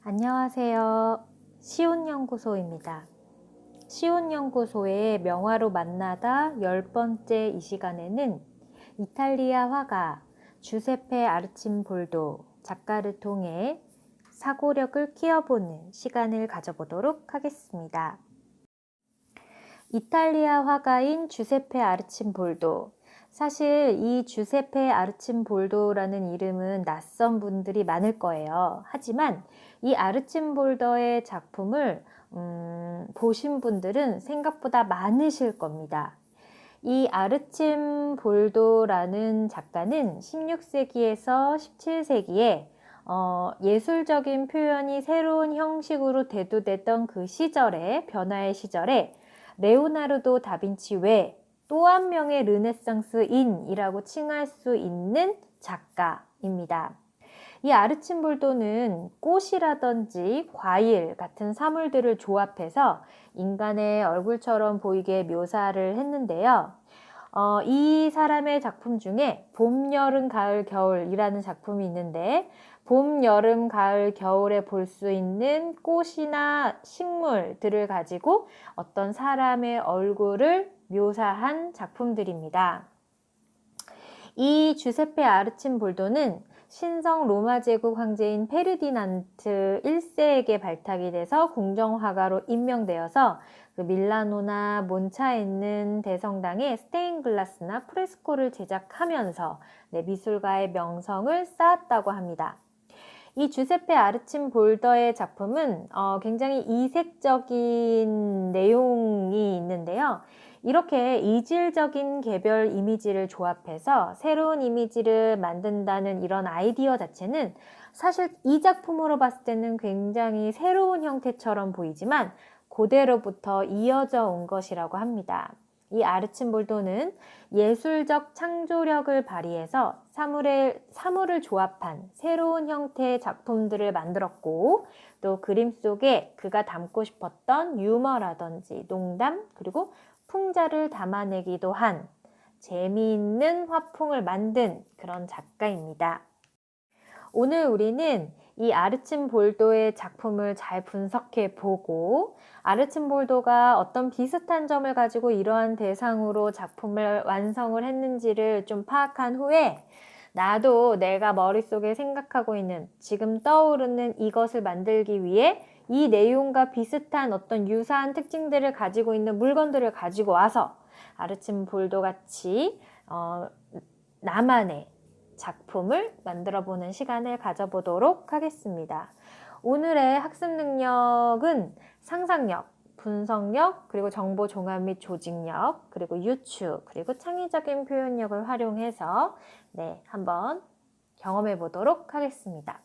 안녕하세요. 시온연구소입니다. 시온연구소의 명화로 만나다 10번째 이 시간에는 이탈리아 화가 주세페 아르침볼도 작가를 통해 사고력을 키워보는 시간을 가져보도록 하겠습니다. 이탈리아 화가인 주세페 아르침볼도, 사실 이 주세페 아르침볼도라는 이름은 낯선 분들이 많을 거예요. 하지만 이 아르침볼더의 작품을 보신 분들은 생각보다 많으실 겁니다. 이 아르침볼도라는 작가는 16세기에서 17세기에 예술적인 표현이 새로운 형식으로 대두됐던 그 시절에, 변화의 시절에 레오나르도 다빈치 외 또 한 명의 르네상스인이라고 칭할 수 있는 작가입니다. 이 아르침볼도는 꽃이라든지 과일 같은 사물들을 조합해서 인간의 얼굴처럼 보이게 묘사를 했는데요. 이 사람의 작품 중에 봄, 여름, 가을, 겨울이라는 작품이 있는데, 봄, 여름, 가을, 겨울에 볼 수 있는 꽃이나 식물들을 가지고 어떤 사람의 얼굴을 묘사한 작품들입니다. 이 주세페 아르침볼도는 신성 로마 제국 황제인 페르디난트 1세에게 발탁이 돼서 궁정화가로 임명되어서 그 밀라노나 몬차에 있는 대성당에 스테인글라스나 프레스코를 제작하면서 미술가의 명성을 쌓았다고 합니다. 이 주세페 아르침볼더의 작품은 굉장히 이색적인 내용이 있는데요. 이렇게 이질적인 개별 이미지를 조합해서 새로운 이미지를 만든다는 이런 아이디어 자체는 사실 이 작품으로 봤을 때는 굉장히 새로운 형태처럼 보이지만 고대로부터 이어져 온 것이라고 합니다. 이 아르침볼도는 예술적 창조력을 발휘해서 사물을 조합한 새로운 형태의 작품들을 만들었고, 또 그림 속에 그가 담고 싶었던 유머라든지 농담, 그리고 풍자를 담아내기도 한 재미있는 화풍을 만든 그런 작가입니다. 오늘 우리는 이 아르침볼도의 작품을 잘 분석해 보고, 아르침볼도가 어떤 비슷한 점을 가지고 이러한 대상으로 작품을 완성을 했는지를 좀 파악한 후에, 나도 내가 머릿속에 생각하고 있는, 지금 떠오르는 이것을 만들기 위해 이 내용과 비슷한 어떤 유사한 특징들을 가지고 있는 물건들을 가지고 와서 아르침볼도 같이 나만의 작품을 만들어 보는 시간을 가져보도록 하겠습니다. 오늘의 학습 능력은 상상력, 분석력, 그리고 정보 종합 및 조직력, 그리고 유추, 그리고 창의적인 표현력을 활용해서 한번 경험해 보도록 하겠습니다.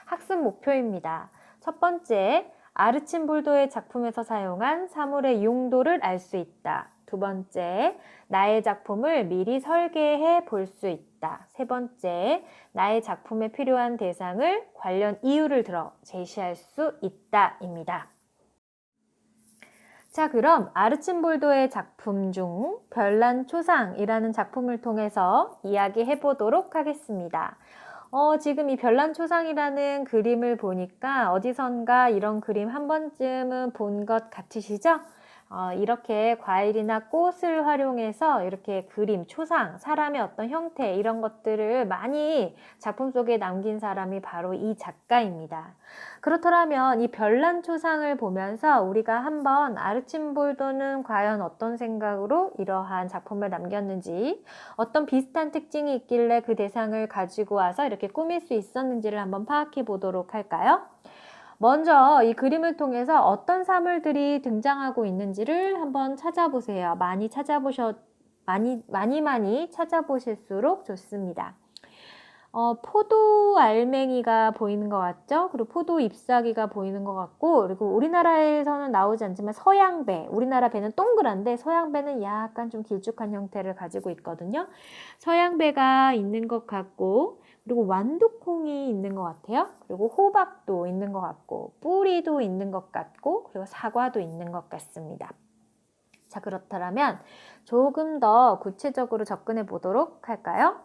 학습 목표입니다. 첫 번째, 아르침볼도의 작품에서 사용한 사물의 용도를 알 수 있다. 두 번째, 나의 작품을 미리 설계해 볼 수 있다. 세 번째, 나의 작품에 필요한 대상을 관련 이유를 들어 제시할 수 있다 입니다. 자, 그럼 아르침볼도의 작품 중 별난 초상이라는 작품을 통해서 이야기해 보도록 하겠습니다. 지금 이 별난 초상이라는 그림을 보니까 어디선가 이런 그림 한 번쯤은 본 것 같으시죠? 이렇게 과일이나 꽃을 활용해서 이렇게 그림, 초상, 사람의 어떤 형태 이런 것들을 많이 작품 속에 남긴 사람이 바로 이 작가입니다. 그렇더라면 이 별난 초상을 보면서 우리가 한번 아르침볼도는 과연 어떤 생각으로 이러한 작품을 남겼는지, 어떤 비슷한 특징이 있길래 그 대상을 가지고 와서 이렇게 꾸밀 수 있었는지를 한번 파악해 보도록 할까요? 먼저 이 그림을 통해서 어떤 사물들이 등장하고 있는지를 한번 찾아보세요. 많이 찾아보실수록 좋습니다. 포도 알맹이가 보이는 것 같죠? 그리고 포도 잎사귀가 보이는 것 같고, 그리고 우리나라에서는 나오지 않지만 서양배, 우리나라 배는 동그란데 서양배는 약간 좀 길쭉한 형태를 가지고 있거든요. 서양배가 있는 것 같고, 그리고 완두콩이 있는 것 같아요. 그리고 호박도 있는 것 같고, 뿌리도 있는 것 같고, 그리고 사과도 있는 것 같습니다. 자, 그렇다면 조금 더 구체적으로 접근해 보도록 할까요?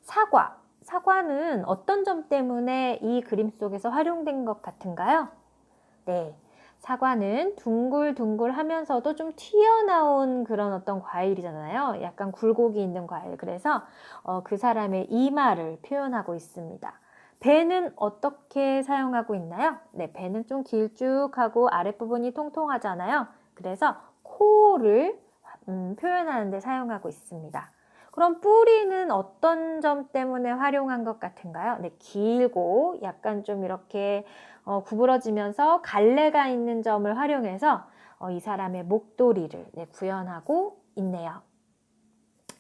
사과. 사과는 어떤 점 때문에 이 그림 속에서 활용된 것 같은가요? 네. 사과는 둥글둥글하면서도 좀 튀어나온 그런 어떤 과일이잖아요. 약간 굴곡이 있는 과일. 그래서 그 사람의 이마를 표현하고 있습니다. 배는 어떻게 사용하고 있나요? 네, 배는 좀 길쭉하고 아랫부분이 통통하잖아요. 그래서 코를 표현하는 데 사용하고 있습니다. 그럼 뿌리는 어떤 점 때문에 활용한 것 같은가요? 네, 길고 약간 좀 이렇게 구부러지면서 갈래가 있는 점을 활용해서 이 사람의 목도리를 구현하고 있네요.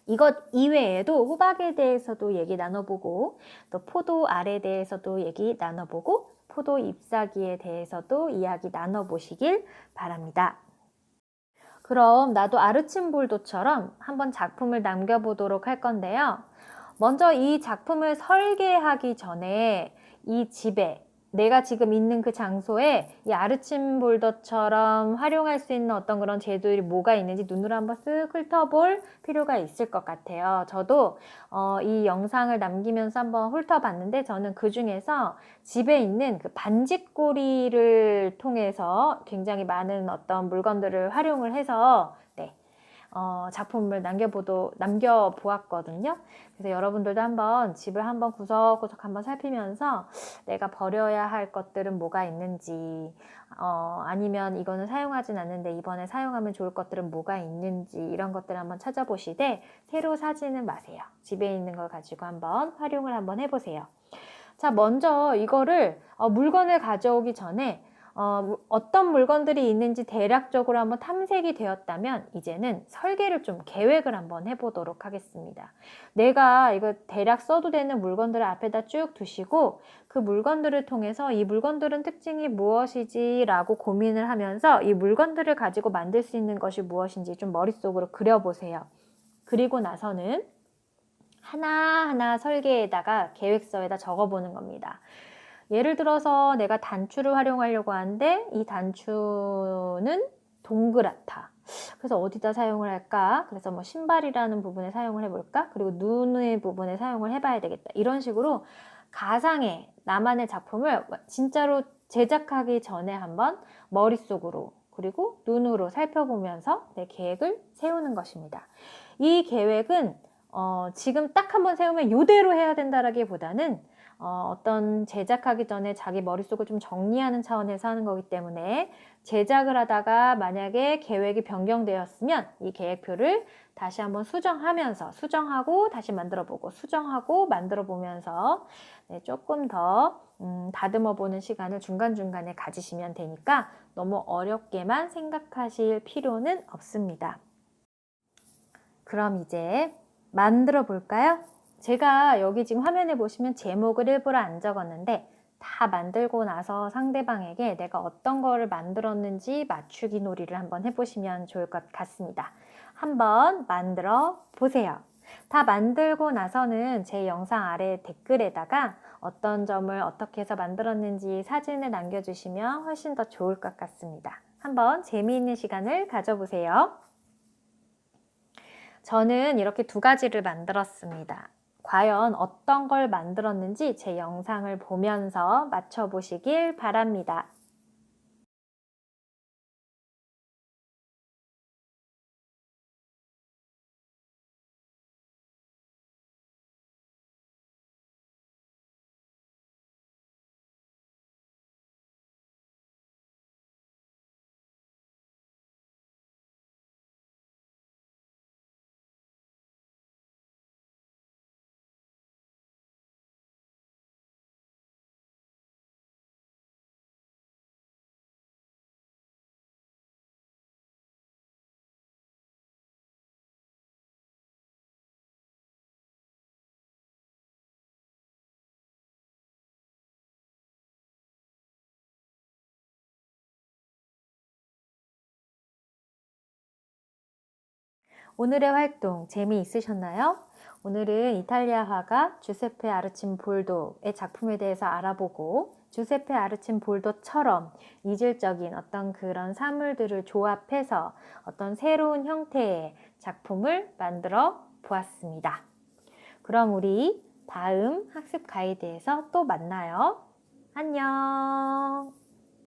이것 이외에도 호박에 대해서도 얘기 나눠보고 또 포도 알에 대해서도 얘기 나눠보고 포도 잎사귀에 대해서도 이야기 나눠보시길 바랍니다. 그럼 나도 아르침볼도처럼 한번 작품을 남겨보도록 할 건데요. 먼저 이 작품을 설계하기 전에 이 집에 내가 지금 있는 그 장소에 이 아르침볼더처럼 활용할 수 있는 어떤 그런 재료들이 뭐가 있는지 눈으로 한번 쓱 훑어볼 필요가 있을 것 같아요. 저도 이 영상을 남기면서 한번 훑어봤는데 저는 그 중에서 집에 있는 그 반지꼬리를 통해서 굉장히 많은 어떤 물건들을 활용을 해서 작품을 남겨보았거든요. 그래서 여러분들도 한번 집을 한번 구석구석 한번 살피면서 내가 버려야 할 것들은 뭐가 있는지, 아니면 이거는 사용하진 않는데 이번에 사용하면 좋을 것들은 뭐가 있는지 이런 것들을 한번 찾아보시되 새로 사지는 마세요. 집에 있는 걸 가지고 한번 활용을 한번 해보세요. 자, 먼저 이거를 물건을 가져오기 전에 어떤 물건들이 있는지 대략적으로 한번 탐색이 되었다면 이제는 설계를 좀 계획을 한번 해보도록 하겠습니다. 내가 이거 대략 써도 되는 물건들을 앞에다 쭉 두시고 그 물건들을 통해서 이 물건들은 특징이 무엇이지 라고 고민을 하면서 이 물건들을 가지고 만들 수 있는 것이 무엇인지 좀 머릿속으로 그려보세요. 그리고 나서는 하나하나 설계에다가 계획서에다 적어보는 겁니다. 예를 들어서 내가 단추를 활용하려고 하는데 이 단추는 동그랗다. 그래서 어디다 사용을 할까? 그래서 뭐 신발이라는 부분에 사용을 해볼까? 그리고 눈의 부분에 사용을 해봐야 되겠다. 이런 식으로 가상의 나만의 작품을 진짜로 제작하기 전에 한번 머릿속으로 그리고 눈으로 살펴보면서 내 계획을 세우는 것입니다. 이 계획은 지금 딱 한번 세우면 이대로 해야 된다라기보다는 어떤 제작하기 전에 자기 머릿속을 좀 정리하는 차원에서 하는 거기 때문에 제작을 하다가 만약에 계획이 변경되었으면 이 계획표를 다시 한번 수정하고 다시 만들어보고 수정하고 만들어보면서 조금 더 다듬어보는 시간을 중간중간에 가지시면 되니까 너무 어렵게만 생각하실 필요는 없습니다. 그럼 이제 만들어 볼까요? 제가 여기 지금 화면에 보시면 제목을 일부러 안 적었는데 다 만들고 나서 상대방에게 내가 어떤 거를 만들었는지 맞추기 놀이를 한번 해보시면 좋을 것 같습니다. 한번 만들어 보세요. 다 만들고 나서는 제 영상 아래 댓글에다가 어떤 점을 어떻게 해서 만들었는지 사진을 남겨주시면 훨씬 더 좋을 것 같습니다. 한번 재미있는 시간을 가져보세요. 저는 이렇게 두 가지를 만들었습니다. 과연 어떤 걸 만들었는지 제 영상을 보면서 맞춰보시길 바랍니다. 오늘의 활동 재미있으셨나요? 오늘은 이탈리아 화가 주세페 아르침볼도의 작품에 대해서 알아보고 주세페 아르침볼도처럼 이질적인 어떤 그런 사물들을 조합해서 어떤 새로운 형태의 작품을 만들어 보았습니다. 그럼 우리 다음 학습 가이드에서 또 만나요. 안녕.